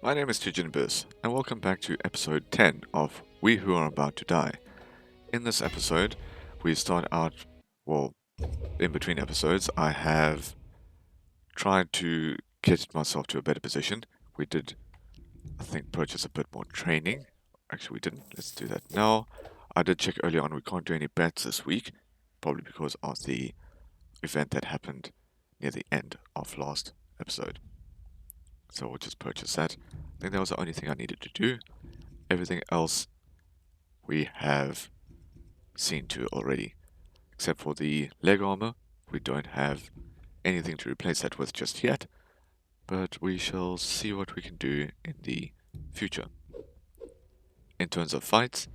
My name is Tijinbus, and welcome back to episode 10 of We Who Are About to Die. In this episode, we start out, well, in between episodes, I have tried to get myself to a better position. We did, I think, purchase a bit more training. Actually, we didn't. Let's do that now. I did check earlier on, we can't do any bets this week, probably because of the event that happened near the end of last episode. So we'll just purchase that. I think that was the only thing I needed to do. Everything else we have seen to already. Except for the leg armor, we don't have anything to replace that with just yet, but we shall see what we can do in the future. In terms of fights,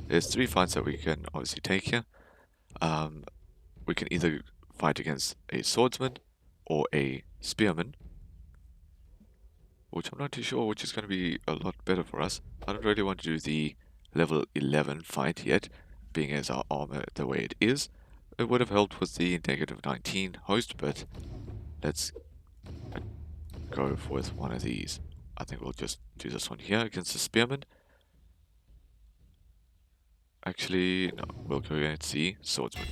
there's 3 fights that we can obviously take here. We can either fight against a swordsman or a spearman, which I'm not too sure which is going to be a lot better for us. I don't really want to do the level 11 fight yet, being as our armor the way it is. It would have helped with the negative 19 host, but let's go with one of these. I think we'll just do this one here against the spearman. Actually, no, we'll go against the swordsman.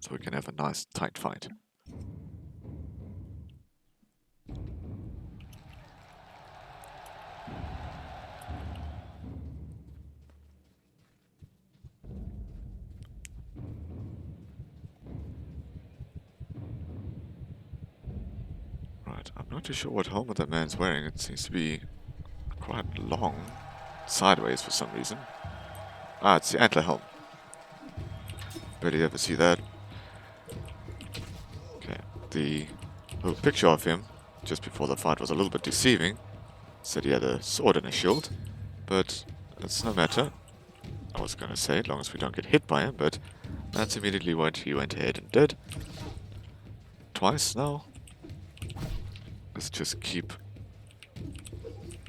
So we can have a nice tight fight. Right, I'm not too sure what helmet that man's wearing. It seems to be quite long, sideways for some reason. Ah, it's the antler helm. Barely ever see that. Okay, the little picture of him just before the fight was a little bit deceiving. Said he had a sword and a shield, but that's no matter. I was going to say, as long as we don't get hit by him, but that's immediately what he went ahead and did. Twice now. Let's just keep...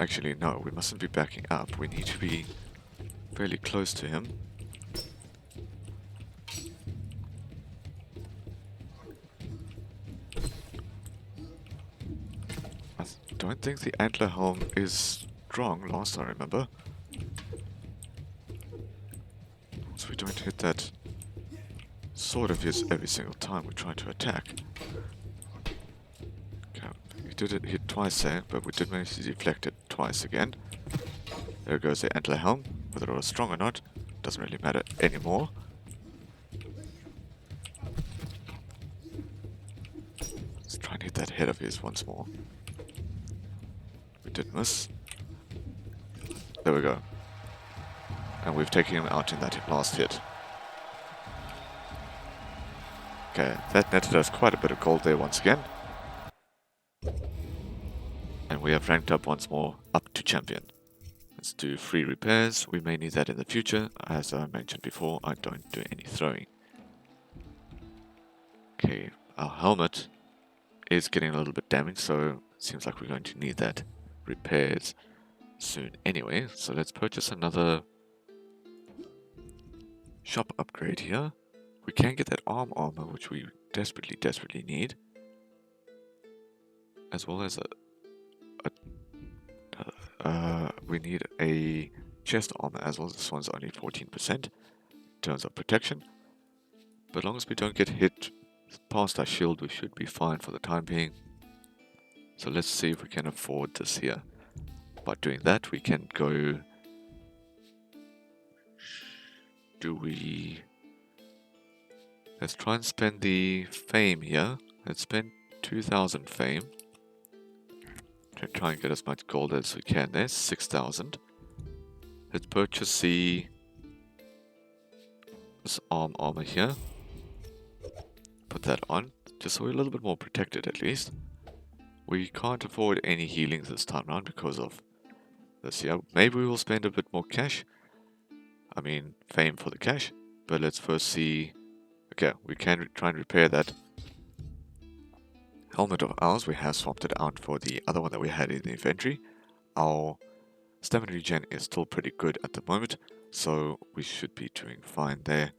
Actually, no, we mustn't be backing up. We need to be fairly close to him. I don't think the antler helm is strong, last I remember. So we don't hit that sword of his every single time we try to attack. Okay, we did hit twice there, but we did manage to deflect it twice again. There goes the antler helm. Whether it was strong or not, doesn't really matter anymore. Let's try and hit that head of his once more. We did miss. There we go. And we've taken him out in that last hit. Okay, that netted us quite a bit of gold there once again. And we have ranked up once more, up to champion. Let's do free repairs. We may need that in the future. As I mentioned before, I don't do any throwing. Okay, our helmet is getting a little bit damaged, so it seems like we're going to need that repairs soon anyway. So let's purchase another shop upgrade here. We can get that armor, which we desperately need. As well as we need a chest armor as well. This one's only 14% in terms of protection. But as long as we don't get hit past our shield, we should be fine for the time being. So let's see if we can afford this here. By doing that, we can go... Let's try and spend the fame here. Let's spend 2,000 fame. To try and get as much gold as we can. There's 6,000. Let's purchase this armor here. Put that on, just so we're a little bit more protected at least. We can't afford any healing this time around because of this here. Maybe we will spend a bit more cash. I mean, fame for the cash. But let's first see... Okay, we can try and repair that helmet of ours. We have swapped it out for the other one that we had in the inventory. Our stamina regen is still pretty good at the moment, so we should be doing fine there.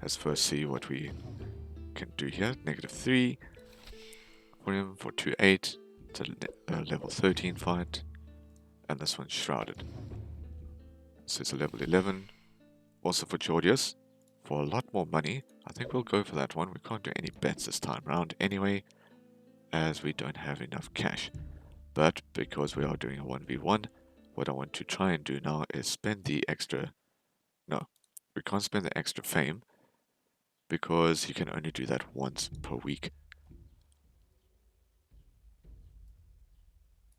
Let's first see what we can do here. -3 for him for 2.8. It's a level 13 fight. And this one's shrouded. So it's a level 11. Also for Georgius. For a lot more money. I think we'll go for that one. We can't do any bets this time around anyway, as we don't have enough cash. But because we are doing a 1v1, what I want to try and do now is spend the extra... No, we can't spend the extra fame because you can only do that once per week.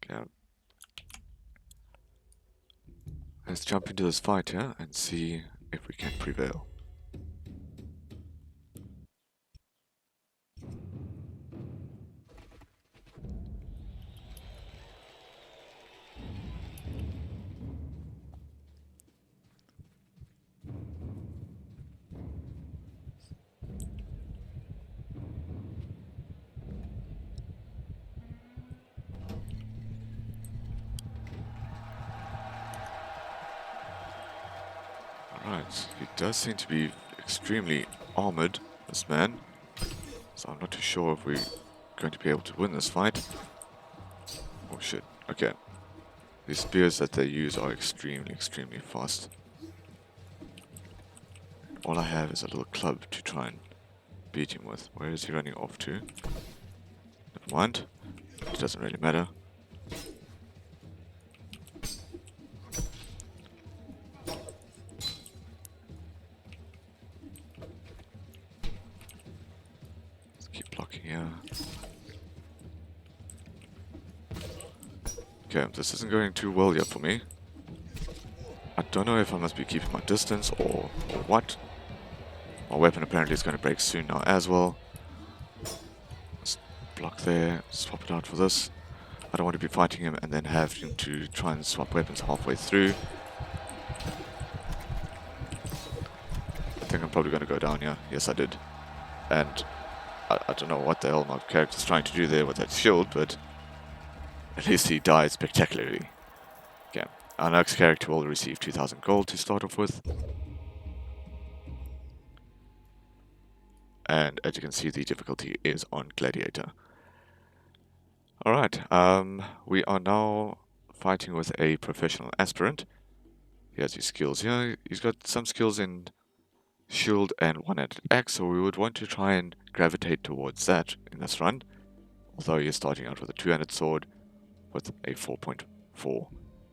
Okay. Let's jump into this fight here and see if we can prevail. Alright, he does seem to be extremely armored, this man. So I'm not too sure if we're going to be able to win this fight. Oh shit, okay. These spears that they use are extremely fast. All I have is a little club to try and beat him with. Where is he running off to? Never mind. It doesn't really matter. Let's keep blocking here. Okay, this isn't going too well yet for me. I don't know if I must be keeping my distance or what. My weapon apparently is going to break soon now as well. Let's block there, swap it out for this. I don't want to be fighting him and then have him to try and swap weapons halfway through. I think I'm probably going to go down here. Yes, I did. And I don't know what the hell my character's trying to do there with that shield, but at least he died spectacularly. Okay, our next character will receive 2000 gold to start off with. And as you can see, the difficulty is on Gladiator. Alright, we are now fighting with a professional aspirant. He has his skills here. He's got some skills in shield and one-handed axe, so we would want to try and gravitate towards that in this run. Although you're starting out with a two-handed sword with a 4.4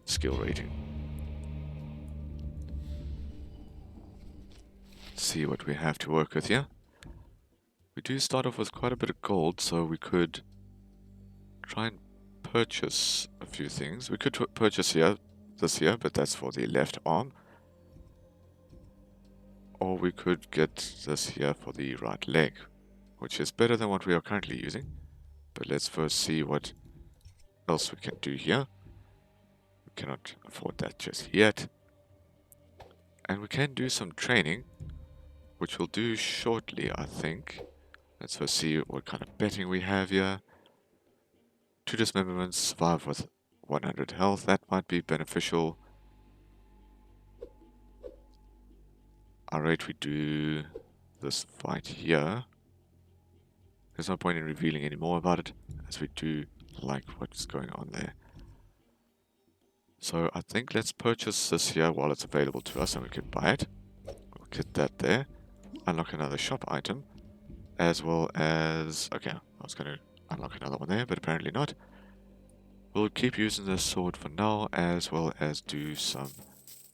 skill rating. Let's see what we have to work with here. We do start off with quite a bit of gold, so we could try and purchase a few things. We could purchase this here, but that's for the left arm. Or we could get this here for the right leg, which is better than what we are currently using. But let's first see what else we can do here. We cannot afford that just yet. And we can do some training, which we'll do shortly, I think. Let's first see what kind of betting we have here. 2 dismemberments, survive with 100 health. That might be beneficial. I rate we do this fight here. There's no point in revealing any more about it, as we do like what's going on there. So I think let's purchase this here while it's available to us and we can buy it. We'll get that there. Unlock another shop item. As well as... Okay, I was going to unlock another one there, but apparently not. We'll keep using this sword for now, as well as do some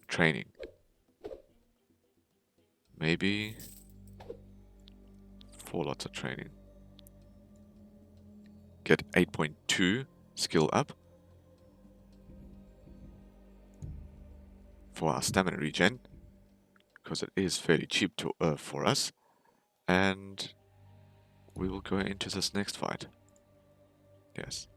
training. Maybe 4 lots of training. Get 8.2 skill up for our stamina regen, because it is fairly cheap to for us. And we will go into this next fight. Yes.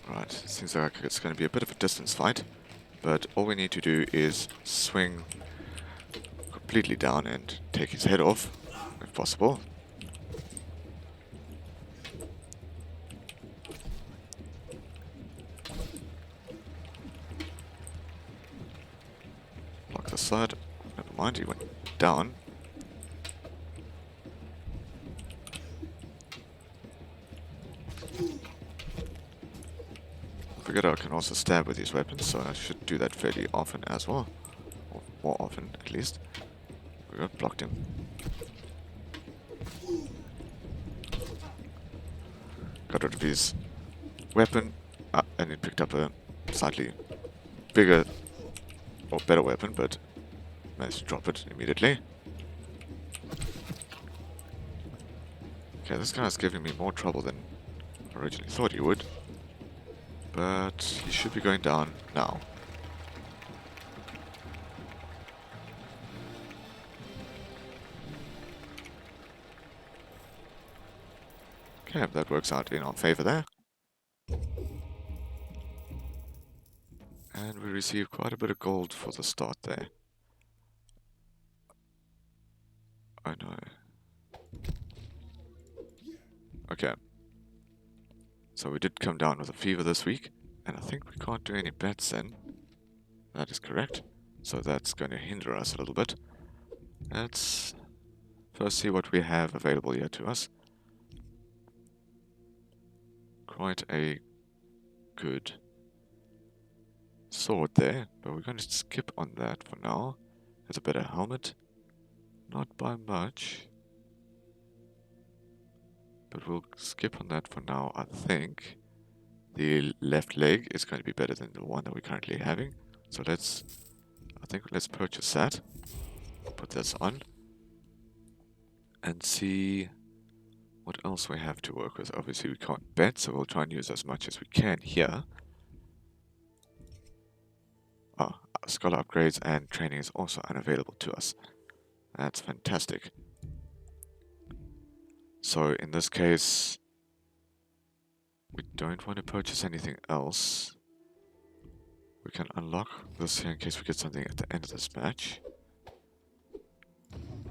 Right, seems like it's going to be a bit of a distance fight, but all we need to do is swing completely down and take his head off, if possible. Block the side. Never mind, he went down. Figured I can also stab with these weapons, so I should do that fairly often as well. Or more often, at least. We got blocked him. Got rid of his weapon, and it picked up a slightly bigger or better weapon, but managed to drop it immediately. Okay, this guy's giving me more trouble than I originally thought he would. But he should be going down now. Okay, that works out in our favor there. And we receive quite a bit of gold for the start there. I know. Okay. So we did come down with a fever this week, and I think we can't do any bets then. That is correct. So that's going to hinder us a little bit. Let's first see what we have available here to us. Quite a good sword there, but we're going to skip on that for now. There's a better helmet. Not by much. But we'll skip on that for now, I think. The left leg is going to be better than the one that we're currently having. So let's purchase that. Put this on. And see what else we have to work with. Obviously we can't bet, so we'll try and use as much as we can here. Oh, scholar upgrades and training is also unavailable to us. That's fantastic. So in this case, we don't want to purchase anything else. We can unlock this here in case we get something at the end of this match.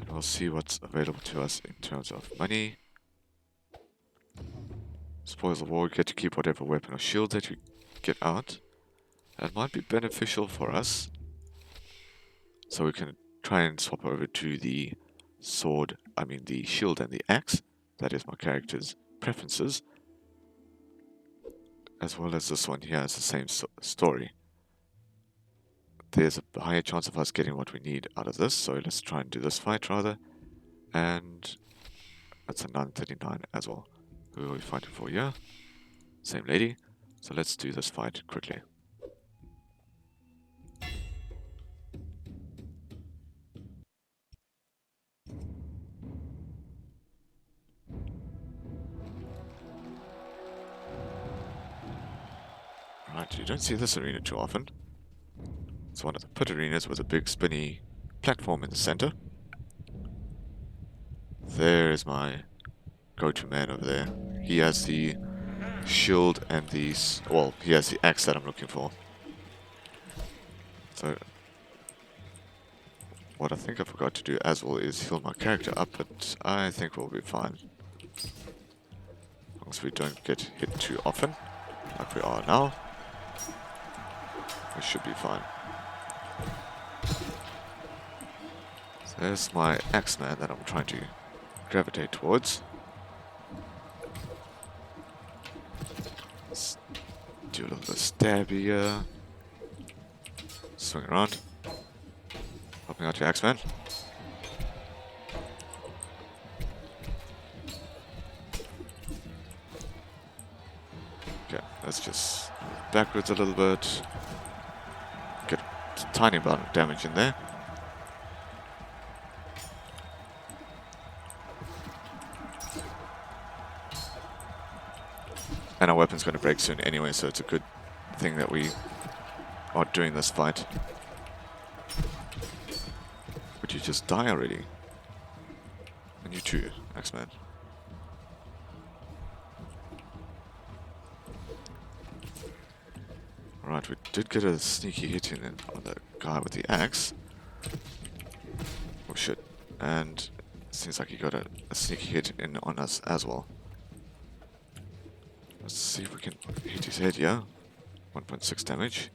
And we'll see what's available to us in terms of money. Spoils of war, we get to keep whatever weapon or shield that we get out. That might be beneficial for us. So we can try and swap over to the sword, the shield and the axe. That is my character's preferences. As well as this one here is the same story. There's a higher chance of us getting what we need out of this, so let's try and do this fight rather. And that's a 939 as well. Who are we fighting for here? Same lady. So let's do this fight quickly. Right, you don't see this arena too often. It's one of the pit arenas with a big spinny platform in the center. There is my go-to man over there. He has the shield and the... well, he has the axe that I'm looking for. So, what I think I forgot to do as well is heal my character up, but I think we'll be fine. As long as we don't get hit too often, like we are now, we should be fine. So there's my Axeman that I'm trying to gravitate towards. Let's do a little bit of stab here. Swing around. Helping out your Axeman. Okay, let's just move backwards a little bit. Get a tiny amount of damage in there. And our weapon's going to break soon anyway, so it's a good thing that we are doing this fight. Would you just die already? And you too, Axeman. Alright, we did get a sneaky hit in on the guy with the axe. Oh and it seems like he got a sneaky hit in on us as well. Let's see if we can hit his head, yeah? 1.6 damage.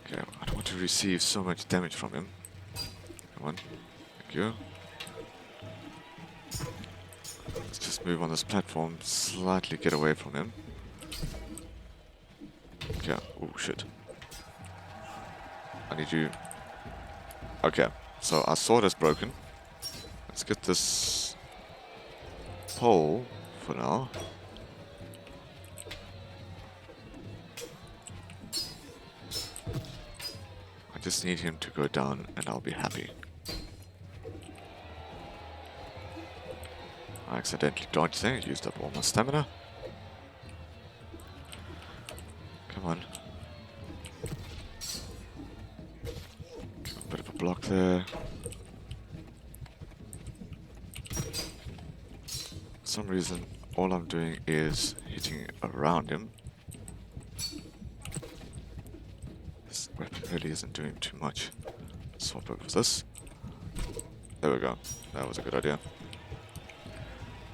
Okay, I don't want to receive so much damage from him. Come on. Thank you. Let's just move on this platform, slightly get away from him. Okay. Oh, shit. I need you. Okay, so our sword is broken. Let's get this pole for now. I just need him to go down and I'll be happy. I accidentally dodged there, used up all my stamina. Come on. Give him a bit of a block there. For some reason, all I'm doing is hitting around him. This weapon really isn't doing too much. Swap over this. There we go. That was a good idea.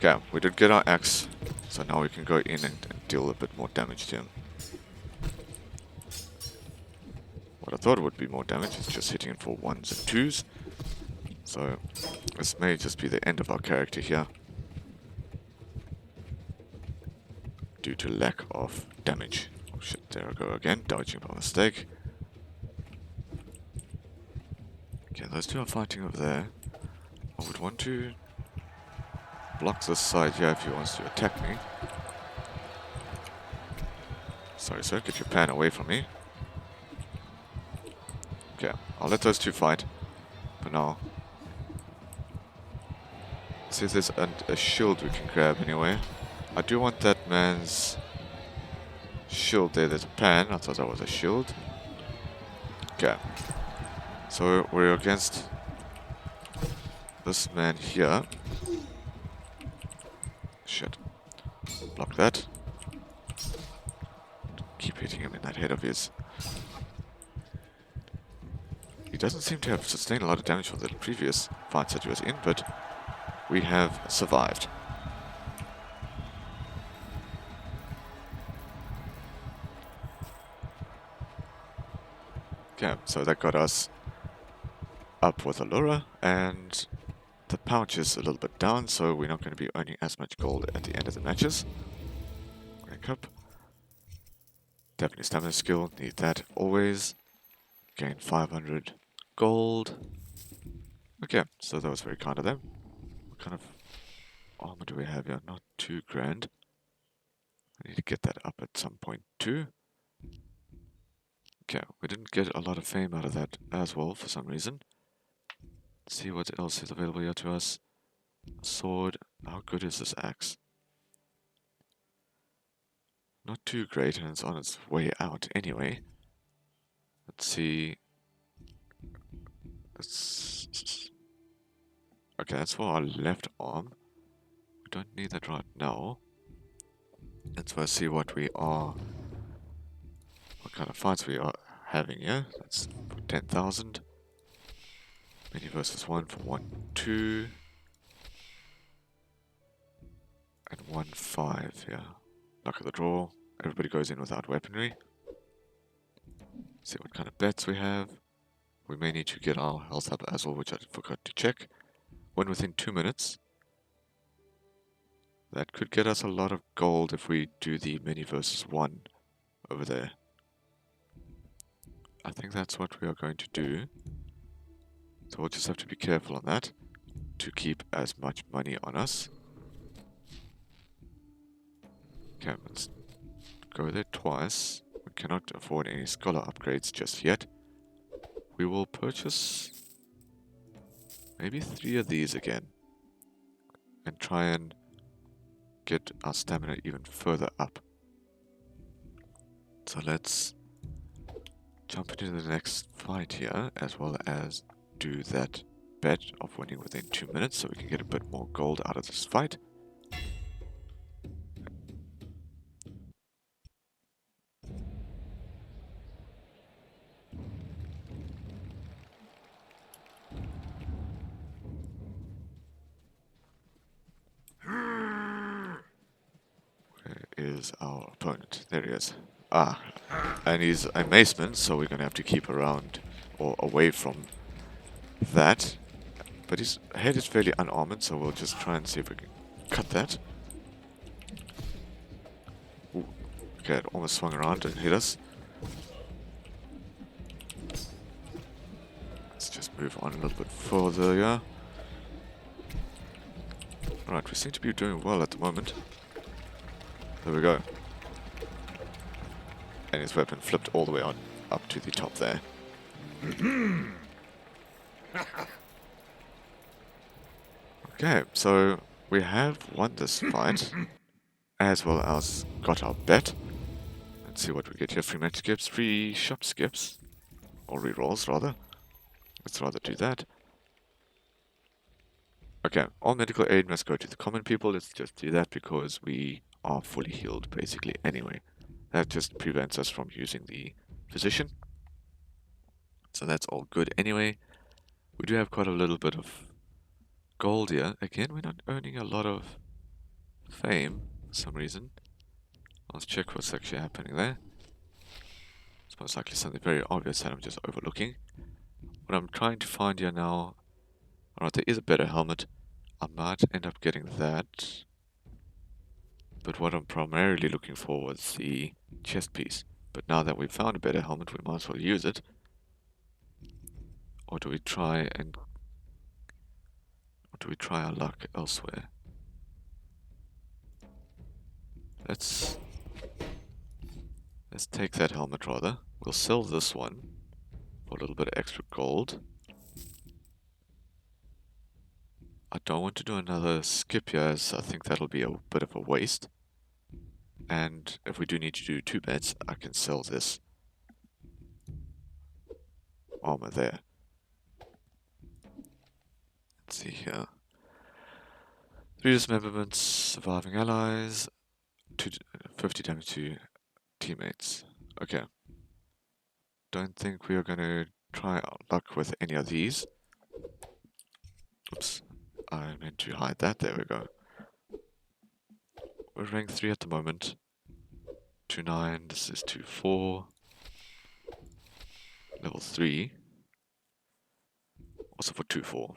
Okay, we did get our axe, so now we can go in and deal a bit more damage to him. What I thought would be more damage is just hitting him for 1s and 2s. So this may just be the end of our character here, due to lack of damage. Oh shit, there I go again, dodging by mistake. Okay, those two are fighting over there. I would want to block this side here if he wants to attack me. Sorry sir, get your pan away from me. Okay, I'll let those two fight for now. See if there's a shield we can grab anyway. I do want that man's shield there. There's a pan. I thought that was a shield. Okay. So we're against this man here. Shit. Block that. Keep hitting him in that head of his. He doesn't seem to have sustained a lot of damage from the previous fights that he was in, but we have survived. Okay, so that got us up with Allura, and the pouch is a little bit down, so we're not going to be earning as much gold at the end of the matches. Rank up. Definitely stamina skill, need that always. Gain 500 gold. Okay, so that was very kind of them. What kind of armor do we have here? Not too grand. I need to get that up at some point too. Okay, we didn't get a lot of fame out of that as well for some reason. Let's see what else is available here to us. Sword. How good is this axe? Not too great, and it's on its way out anyway. Let's see. Okay, that's for our left arm. We don't need that right now. Let's first see what kind of fights we are having here. That's for 10,000. Mini versus 1 for 1, 2. And 1, 5, yeah. Luck of the draw. Everybody goes in without weaponry. See what kind of bets we have. We may need to get our health up as well, which I forgot to check. When within 2 minutes. That could get us a lot of gold if we do the mini versus 1 over there. I think that's what we are going to do. So we'll just have to be careful on that to keep as much money on us. Okay, let's go there twice. We cannot afford any scholar upgrades just yet. We will purchase maybe 3 of these again and try and get our stamina even further up. So let's jump into the next fight here, as well as do that bet of winning within 2 minutes so we can get a bit more gold out of this fight. is our opponent? There he is. Ah, and he's a maceman, so we're gonna have to keep around or away from that. But his head is fairly unarmored, so we'll just try and see if we can cut that. Ooh. Okay, it almost swung around and hit us. Let's just move on a little bit further, yeah. Alright, we seem to be doing well at the moment. There we go. And his weapon flipped all the way on up to the top there. Okay, so we have won this fight, as well as got our bet. Let's see what we get here. Free match skips, free shop skips, or rerolls rather. Let's rather do that. Okay, all medical aid must go to the common people. Let's just do that because we are fully healed basically anyway. That just prevents us from using the physician. So that's all good anyway. We do have quite a little bit of gold here. Again, we're not earning a lot of fame for some reason. Let's check what's actually happening there. It's most likely something very obvious that I'm just overlooking. What I'm trying to find here now... Alright, there is a better helmet. I might end up getting that. But what I'm primarily looking for was the chest piece. But now that we've found a better helmet, we might as well use it. Or do we try our luck elsewhere? Let's take that helmet rather. We'll sell this one for a little bit of extra gold. I don't want to do another skip here, as I think that'll be a bit of a waste. And if we do need to do 2 bets, I can sell this armor there. Let's see here. 3 dismemberments, surviving allies, 50 damage to teammates. Okay. Don't think we are going to try our luck with any of these. Oops. I meant to hide that. There we go. We're rank 3 at the moment. 2-9. This is 2-4. Level 3. Also for 2-4.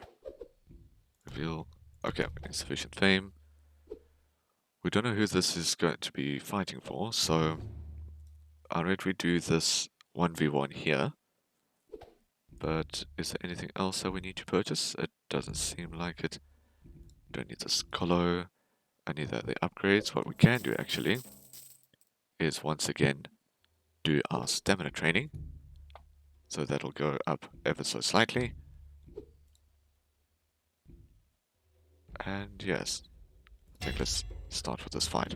Reveal. Okay, insufficient fame. We don't know who this is going to be fighting for, so I read we do this 1v1 here. But is there anything else that we need to purchase? It doesn't seem like it. Don't need this colo. I need the upgrades. What we can do actually is once again do our stamina training. So that'll go up ever so slightly. And yes, I think let's start with this fight.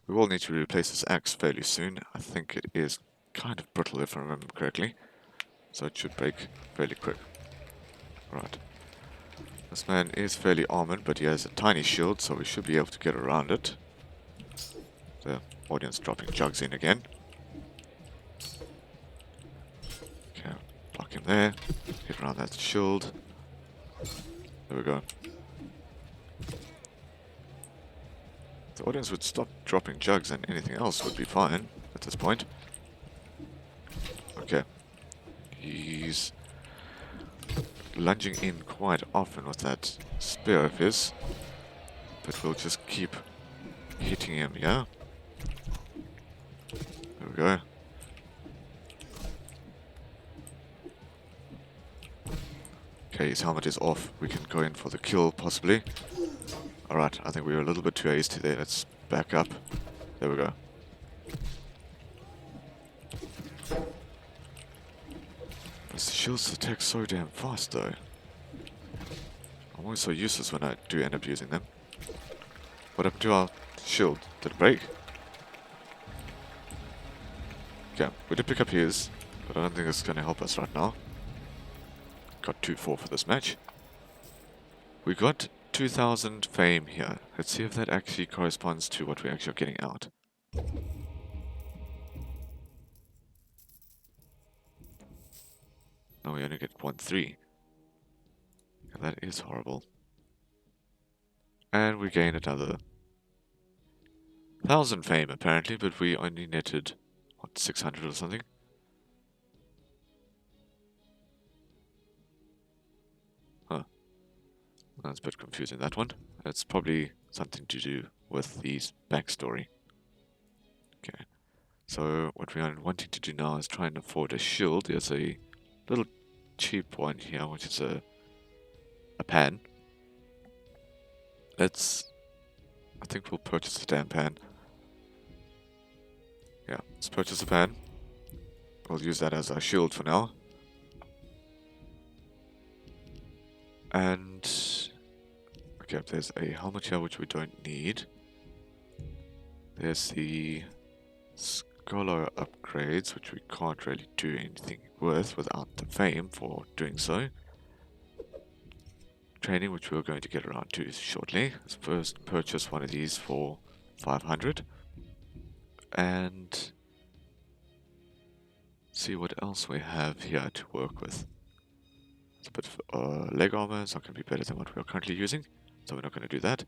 We will need to replace this axe fairly soon. I think it is kind of brittle if I remember correctly. So it should break fairly quick. Right. This man is fairly armored, but he has a tiny shield, so we should be able to get around it. The audience dropping jugs in again. Okay, block him there. Get around that shield. There we go. The audience would stop dropping jugs and anything else would be fine at this point. Okay. He's lunging in quite often with that spear of his. But we'll just keep hitting him, yeah? There we go. Okay, his helmet is off. We can go in for the kill, possibly. Alright, I think we were a little bit too hasty there. Let's back up. There we go. This shield's attack so damn fast, though. I'm always so useless when I do end up using them. What happened to our shield? Did it break? Okay, we did pick up his, but I don't think it's going to help us right now. Got 2-4 for this match. We got 2000 fame here. Let's see if that actually corresponds to what we're actually getting out. No, we only get 1-3. That is horrible. And we gain another 1,000 fame apparently, but we only netted, what, 600 or something? Huh. That's a bit confusing, that one. It's probably something to do with the backstory. Okay. So what we are wanting to do now is try and afford a shield. There's a little cheap one here, which is a pan. I think we'll purchase the damn pan. Yeah, let's purchase a pan. We'll use that as our shield for now. And okay, there's a helmet here which we don't need. There's the scholar upgrades, which we can't really do anything with without the fame for doing so. Training, which we're going to get around to shortly. Let's first purchase one of these for 500. And see what else we have here to work with. It's a bit of leg armor, it's not going to be better than what we are currently using, so we're not going to do that.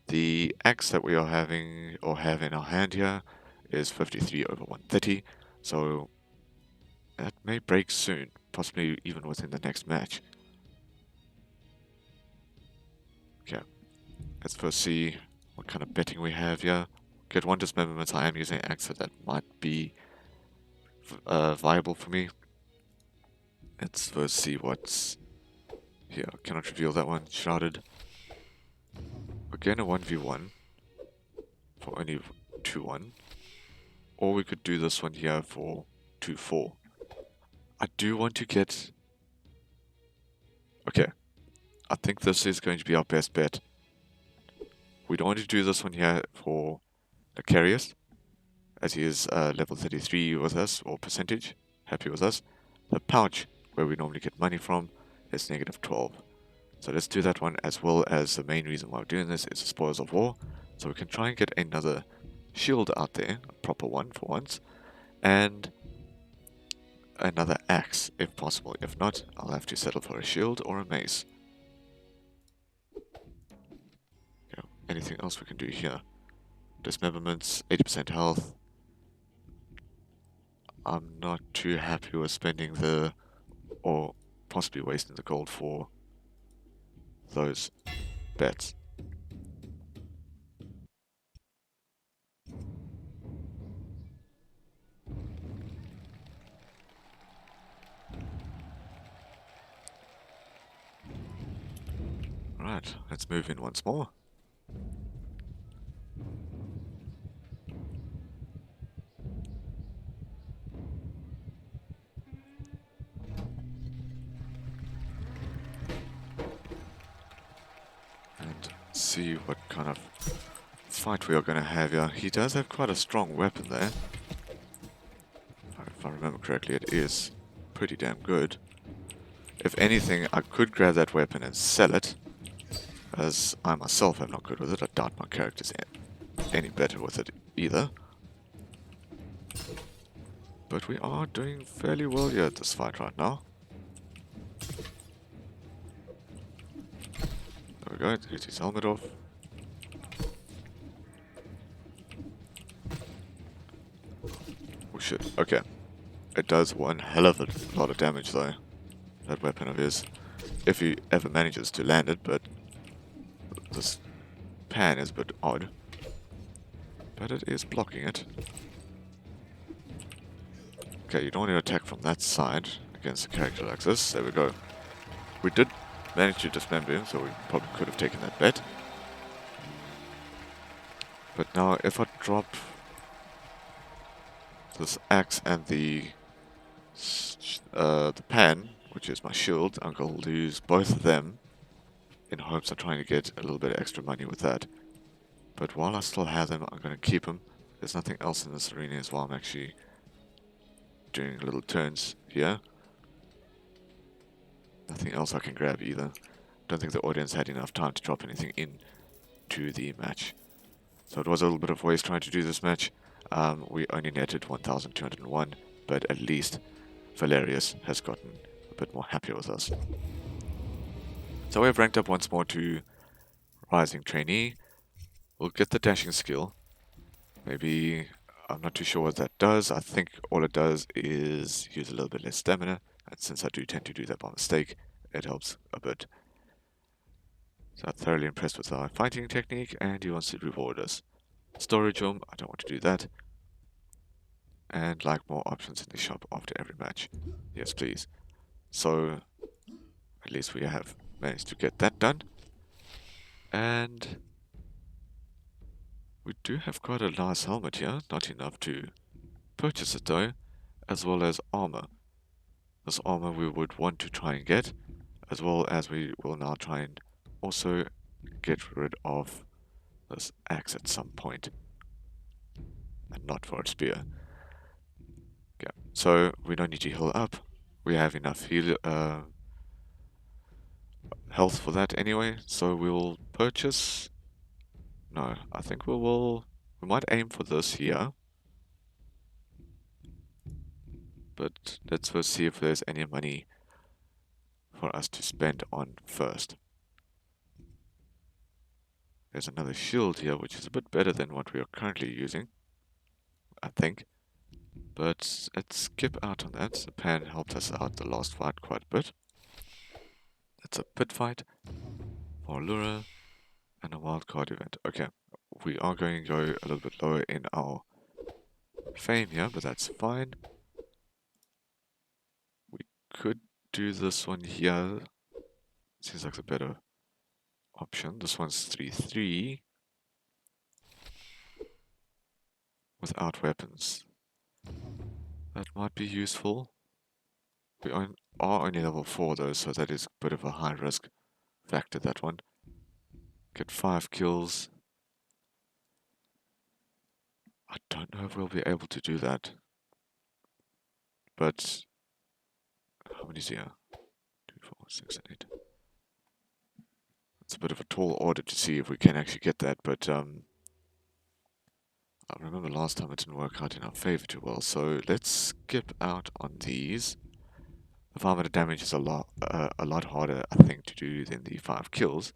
The axe that we are having, or have in our hand here, is 53 over 130, so that may break soon, possibly even within the next match. Okay, let's first see what kind of betting we have here. Get one dismemberment. I am using an axe, so that might be viable for me. Let's first see what's here. Cannot reveal that one. Shrouded. Again, a 1v1 for only 2-1. Or we could do this one here for 2-4. I do want to get... Okay. I think this is going to be our best bet. We don't want to do this one here for Lecarius, as he is level 33 with us, or percentage, happy with us. The pouch, where we normally get money from, is negative 12. So let's do that one, as well as the main reason why we're doing this is the spoils of war. So we can try and get another shield out there, a proper one for once, and another axe if possible. If not, I'll have to settle for a shield or a mace. Okay, anything else we can do here? Dismemberments, 80% health. I'm not too happy with spending the, or possibly wasting the gold for those bets. Right, let's move in once more. And see what kind of fight we are going to have here. He does have quite a strong weapon there. If I remember correctly, it is pretty damn good. If anything, I could grab that weapon and sell it, as I myself am not good with it. I doubt my character's any better with it either. But we are doing fairly well here at this fight right now. There we go, get his helmet off. Oh shit, okay. It does one hell of a lot of damage though, that weapon of his. If he ever manages to land it, but this pan is a bit odd. But it is blocking it. Okay, you don't want to attack from that side against a character like this. There we go. We did manage to dismember him, so we probably could have taken that bet. But now if I drop this axe and the pan, which is my shield, I'm going to lose both of them in hopes of trying to get a little bit of extra money with that. But while I still have them, I'm going to keep them. There's nothing else in this arena as well. I'm actually doing little turns here. Nothing else I can grab either. Don't think the audience had enough time to drop anything in to the match. So it was a little bit of waste trying to do this match. We only netted 1,201, but at least Valerius has gotten a bit more happier with us. So we've ranked up once more to Rising Trainee. We'll get the dashing skill. Maybe, I'm not too sure what that does. I think all it does is use a little bit less stamina. And since I do tend to do that by mistake, it helps a bit. So I'm thoroughly impressed with our fighting technique, and he wants to reward us. Storage room, I don't want to do that. And like more options in the shop after every match. Yes, please. So, at least we have managed to get that done. And we do have quite a nice helmet here, not enough to purchase it though, as well as armor. This armor we would want to try and get, as well as we will now try and also get rid of this axe at some point. And not for its spear. Okay, so we don't need to heal up. We have enough health for that anyway, so we'll purchase. No, I think we might aim for this here. But let's first see if there's any money for us to spend on first. There's another shield here, which is a bit better than what we are currently using, I think. But let's skip out on that. The pan helped us out the last fight quite a bit. That's a pit fight for Lura and a wildcard event. Okay, we are going to go a little bit lower in our fame here, but that's fine. We could do this one here. Seems like a better option. This one's 3-3 without weapons. That might be useful. We are only level 4 though, so that is a bit of a high risk factor, that one. Get 5 kills. I don't know if we'll be able to do that. But how many is here? 2, 4, 6, 8. It's a bit of a tall order to see if we can actually get that, but I remember last time it didn't work out in our favor too well, so let's skip out on these. The 500 damage is a lot harder, I think, to do than the 5 kills.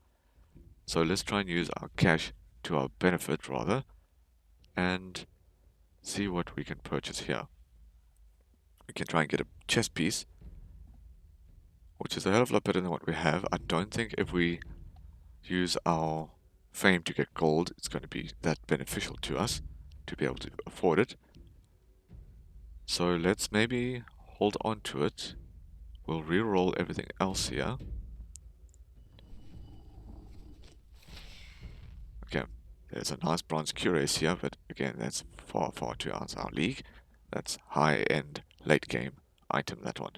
So let's try and use our cash to our benefit, rather, and see what we can purchase here. We can try and get a chest piece, which is a hell of a lot better than what we have. I don't think if we use our fame to get gold, it's going to be that beneficial to us to be able to afford it. So let's maybe hold on to it. We'll re-roll everything else here. Okay, there's a nice bronze cuirass here, but again, that's far, far too out of our league. That's high-end, late-game item, that one.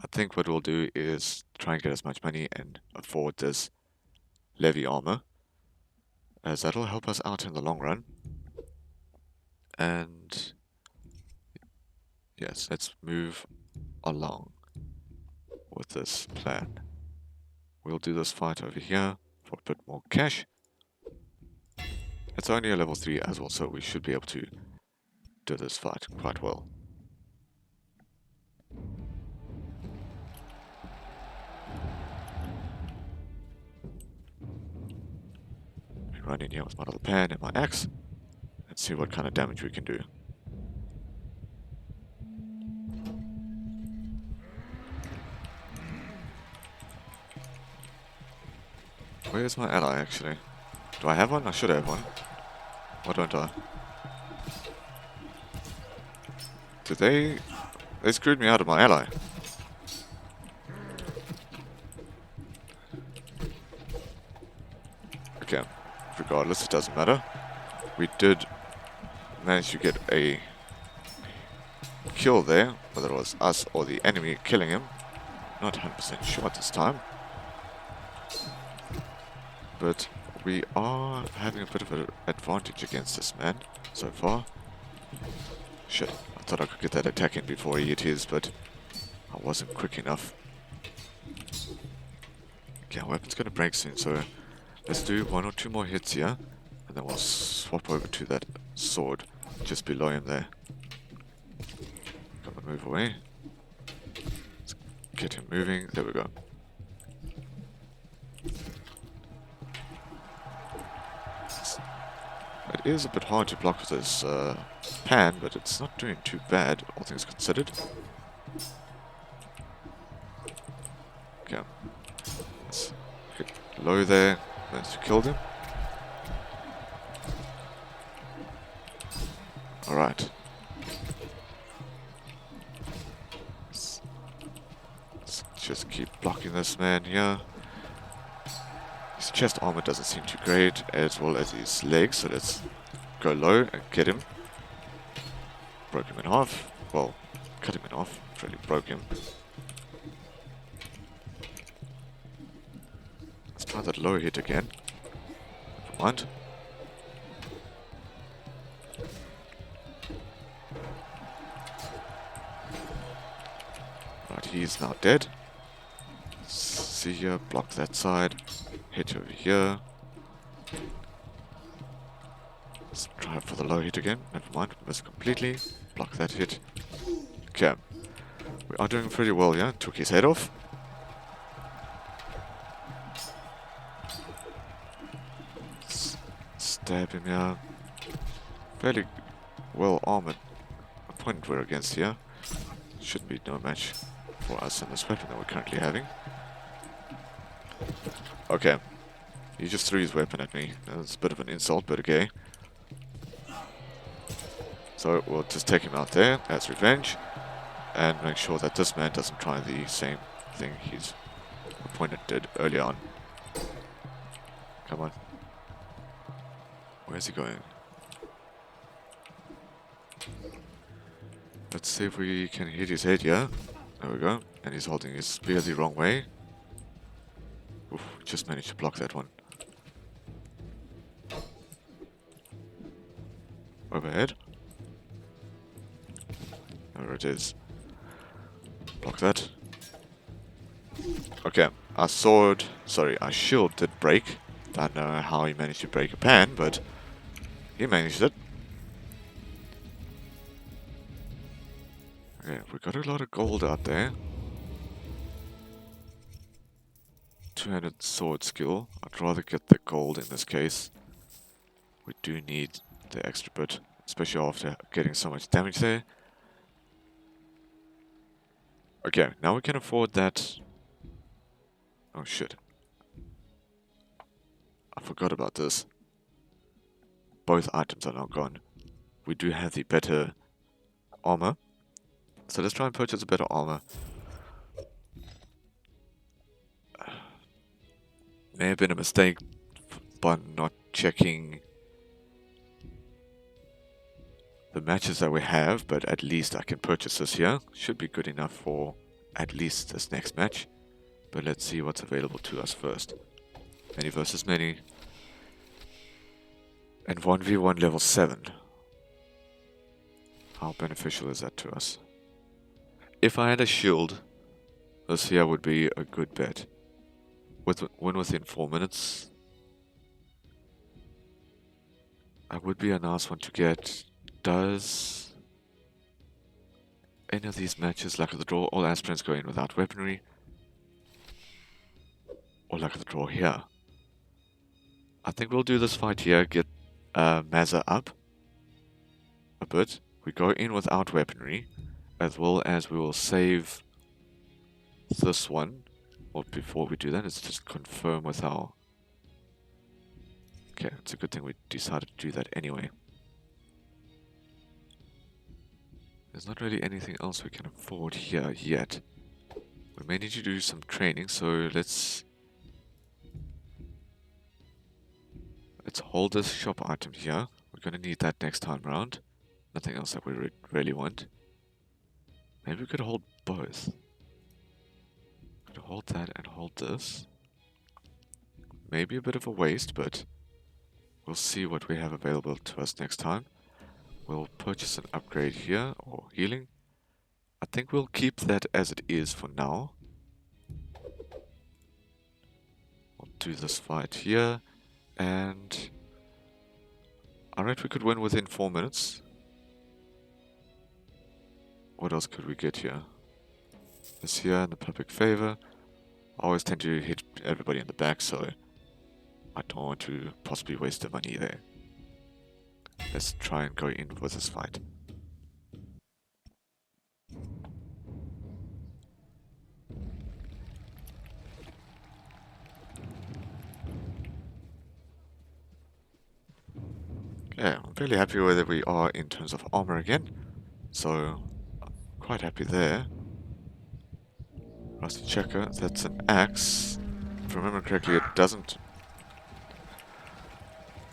I think what we'll do is try and get as much money and afford this levy armor, as that'll help us out in the long run. And yes, let's move along with this plan. We'll do this fight over here for a bit more cash. It's only a level 3 as well, so we should be able to do this fight quite well. We run in here with my little pan and my axe. Let's see what kind of damage we can do. Where's my ally, actually? Do I have one? I should have one. Why don't I? They screwed me out of my ally. Okay, regardless, it doesn't matter. We did manage to get a kill there, whether it was us or the enemy killing him. Not 100% sure at this time. But we are having a bit of an advantage against this man so far. Shit, I thought I could get that attack in before he hit his, but I wasn't quick enough. Okay, our weapon's gonna break soon, so let's do 1 or 2 more hits here, and then we'll swap over to that sword just below him there. Gotta move away. get him moving. There we go. It is a bit hard to block with this pan, but it's not doing too bad, all things considered. Okay. Let's hit low there. Managed to kill him. Alright. Let's just keep blocking this man here. His chest armor doesn't seem too great, as well as his legs, so let's go low and get him. Broke him in half. Well, cut him in half. Really broke him. Let's try that low hit again. Never mind. Right, he's now dead. See here, block that side. Hit over here. Let's try for the low hit again. Never mind, missed completely. Block that hit. Okay. We are doing pretty well here. Took his head off. Stab him here. Fairly well armored opponent we're against here. Shouldn't be no match for us in this weapon that we're currently having. Okay. He just threw his weapon at me. That's a bit of an insult, but okay. So we'll just take him out there as revenge. And make sure that this man doesn't try the same thing his opponent did early on. Come on. Where's he going? Let's see if we can hit his head, yeah? There we go. And he's holding his spear the wrong way. Oof, just managed to block that one. Overhead. There it is. Block that. Okay, our shield did break. Don't know how he managed to break a pan, but he managed it. Okay, we got a lot of gold out there. 200 sword skill. I'd rather get the gold in this case. We do need the extra bit, especially after getting so much damage there. Okay, now we can afford that. Oh shit. I forgot about this. Both items are now gone. We do have the better armor. So let's try and purchase a better armor. May have been a mistake by not checking the matches that we have, but at least I can purchase this here. Should be good enough for at least this next match. But let's see what's available to us first. Many versus many. And 1v1 level 7. How beneficial is that to us? If I had a shield, this here would be a good bet. Win within 4 minutes. That would be a nice one to get. Does any of these matches, luck of the draw, all aspirants go in without weaponry? Or luck of the draw here? I think we'll do this fight here, get Mazza up a bit. We go in without weaponry, as well as we will save this one. Well, before we do that, let's just confirm with our... Okay, it's a good thing we decided to do that anyway. There's not really anything else we can afford here yet. We may need to do some training, so let's hold this shop item here. We're going to need that next time round. Nothing else that we really want. Maybe we could hold both. Could hold that and hold this. Maybe a bit of a waste, but we'll see what we have available to us next time. We'll purchase an upgrade here, or healing. I think we'll keep that as it is for now. We'll do this fight here, and... Alright, we could win within 4 minutes. What else could we get here? This here in the public favor. I always tend to hit everybody in the back, so I don't want to possibly waste the money there. Let's try and go in with this fight. Yeah, I'm fairly happy where we are in terms of armor again. So, I'm quite happy there. Rusty checker, that's an axe. If I remember correctly, it doesn't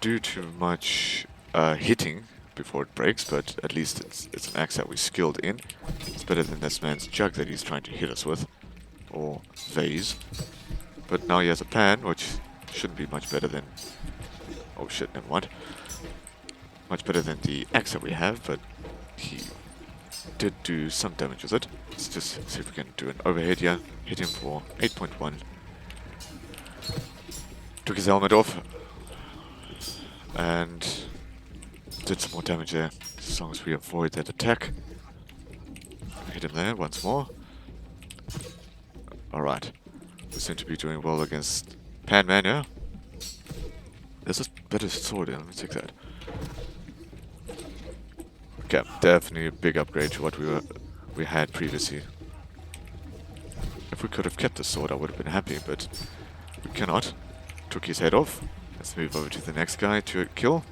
do too much hitting before it breaks, but at least it's an axe that we're skilled in. It's better than this man's jug that he's trying to hit us with, or vase. But now he has a pan, which shouldn't be much better than... Oh shit, never mind. Much better than the axe that we have, but he did do some damage with it. Let's just see if we can do an overhead here. Hit him for 8.1. Took his helmet off. And did some more damage there, as long as we avoid that attack. Hit him there once more. Alright. We seem to be doing well against Pan Man, yeah? There's a better sword here, let me take that. Okay, definitely a big upgrade to what we had previously. If we could have kept the sword, I would have been happy, but we cannot. Took his head off. Let's move over to the next guy to kill.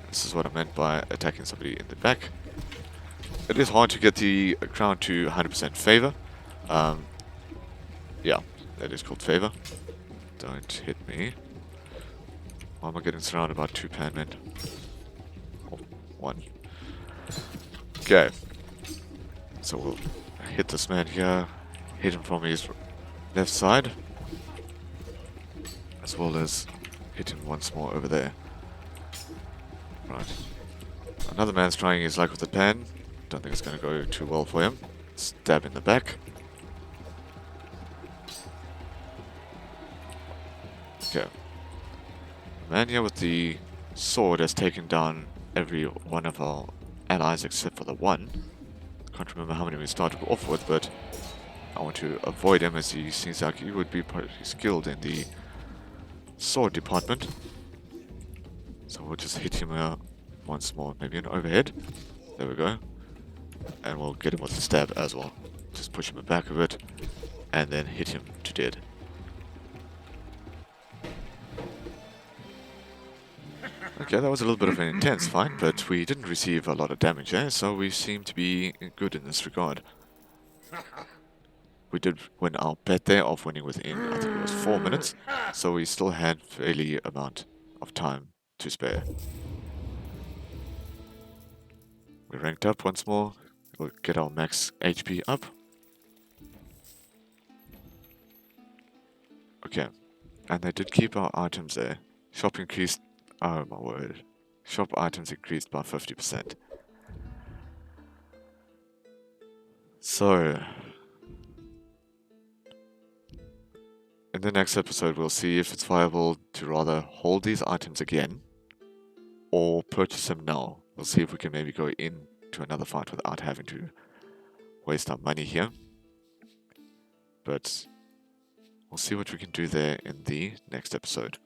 This is what I meant by attacking somebody in the back. It is hard to get the crown to 100% favor. Yeah, that is called favor. Don't hit me. Why am I getting surrounded by 2 panmen? Oh, 1. Okay. So we'll hit this man here. Hit him from his left side. As well as hit him once more over there. Right. Another man's trying his luck with the pan. Don't think it's going to go too well for him. Stab in the back. Okay. The man here with the sword has taken down every one of our allies except for the one. Can't remember how many we started off with, but I want to avoid him as he seems like he would be pretty skilled in the sword department. So we'll just hit him once more, maybe an overhead. There we go. And we'll get him with a stab as well. Just push him back a bit and then hit him to dead. Okay, that was a little bit of an intense fight, but we didn't receive a lot of damage, so we seem to be good in this regard. We did win our bet there of winning within, I think it was 4 minutes, so we still had fairly amount of time to spare. We ranked up once more, we'll get our max HP up. Okay, and they did keep our items there. Shop increased, oh my word, shop items increased by 50%. So, in the next episode we'll see if it's viable to rather hold these items again or purchase them now. We'll see if we can maybe go into another fight without having to waste our money here. But we'll see what we can do there in the next episode.